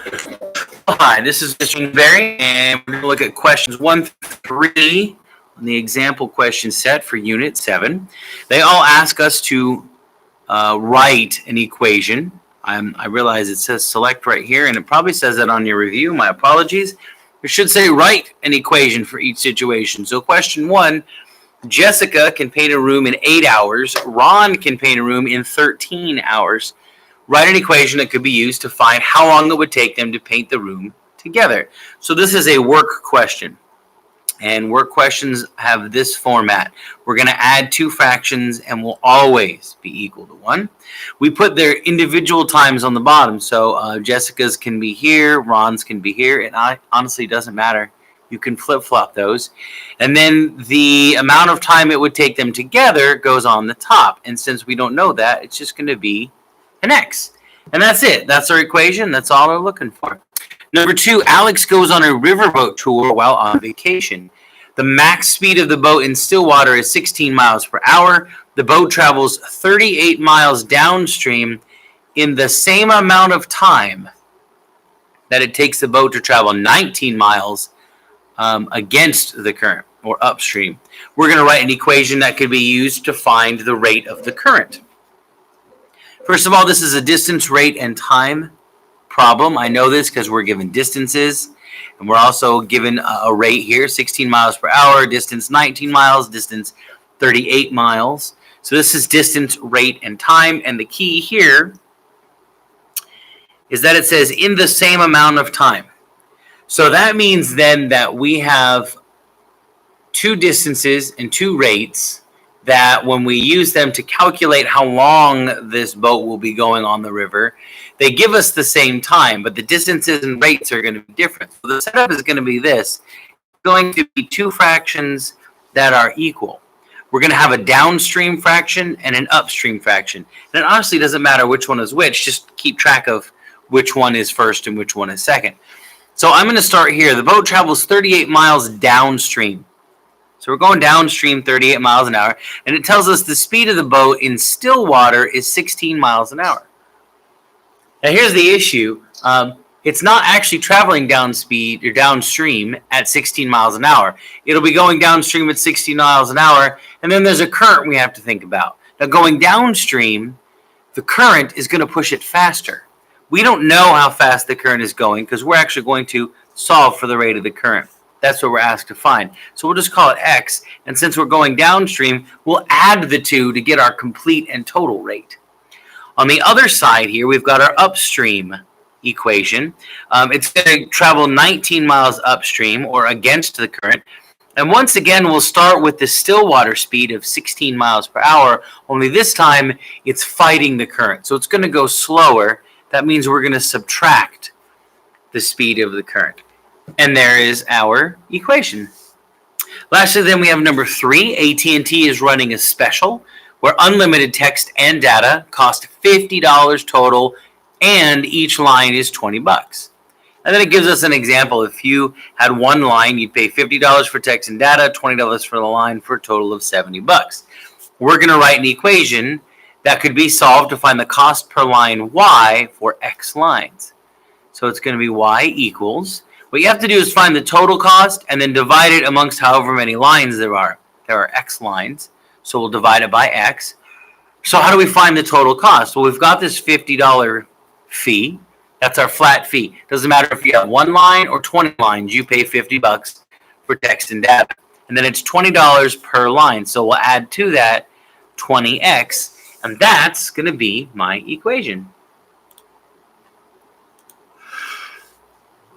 Hi, this is Mr. Berry, and we're going to look at questions 1 through 3 on the example question set for Unit 7. They all ask us to write an equation. I realize it says select right here, and it probably says that on your review. My apologies. It should say write an equation for each situation. So question 1, Jessica can paint a room in 8 hours. Ron can paint a room in 13 hours. Write an equation that could be used to find how long it would take them to paint the room together. So this is a work question. And work questions have this format. We're going to add two fractions and will always be equal to 1. We put their individual times on the bottom. So Jessica's can be here, Ron's can be here. It honestly doesn't matter. You can flip-flop those. And then the amount of time it would take them together goes on the top. And since we don't know that, it's just going to be an x. And that's it. That's our equation. That's all we're looking for. Number 2, Alex goes on a riverboat tour while on vacation. The max speed of the boat in Stillwater is 16 miles per hour. The boat travels 38 miles downstream in the same amount of time that it takes the boat to travel 19 miles against the current or upstream. We're going to write an equation that could be used to find the rate of the current. First of all, this is a distance, rate, and time problem. I know this because we're given distances, and we're also given a rate here, 16 miles per hour, distance 19 miles, distance 38 miles. So this is distance, rate, and time, and the key here is that it says in the same amount of time. So that means then that we have two distances and two rates that when we use them to calculate how long this boat will be going on the river, they give us the same time, but the distances and rates are going to be different. So the setup is going to be this. It's going to be two fractions that are equal. We're going to have a downstream fraction and an upstream fraction. And it honestly doesn't matter which one is which. Just keep track of which one is first and which one is second. So I'm going to start here. The boat travels 38 miles downstream. So we're going downstream 38 miles an hour, and it tells us the speed of the boat in Stillwater is 16 miles an hour. Now here's the issue. It's not actually traveling downstream at 16 miles an hour. It'll be going downstream at 16 miles an hour, and then there's a current we have to think about. Now going downstream, the current is going to push it faster. We don't know how fast the current is going because we're actually going to solve for the rate of the current. That's what we're asked to find. So we'll just call it x. And since we're going downstream, we'll add the two to get our complete and total rate. On the other side here, we've got our upstream equation. It's going to travel 19 miles upstream or against the current. And once again, we'll start with the Stillwater speed of 16 miles per hour, only this time it's fighting the current. So it's going to go slower. That means we're going to subtract the speed of the current. And there is our equation. Lastly, then we have number 3. AT&T is running a special where unlimited text and data cost $50 total, and each line is $20. And then it gives us an example. If you had one line, you'd pay $50 for text and data, $20 for the line, for a total of $70. We're going to write an equation that could be solved to find the cost per line y for x lines. So it's going to be y equals. What you have to do is find the total cost and then divide it amongst however many lines there are. There are x lines, so we'll divide it by x. So how do we find the total cost? Well, we've got this $50 fee. That's our flat fee. Doesn't matter if you have one line or 20 lines, you pay $50 for text and data. And then it's $20 per line, so we'll add to that 20x, and that's going to be my equation.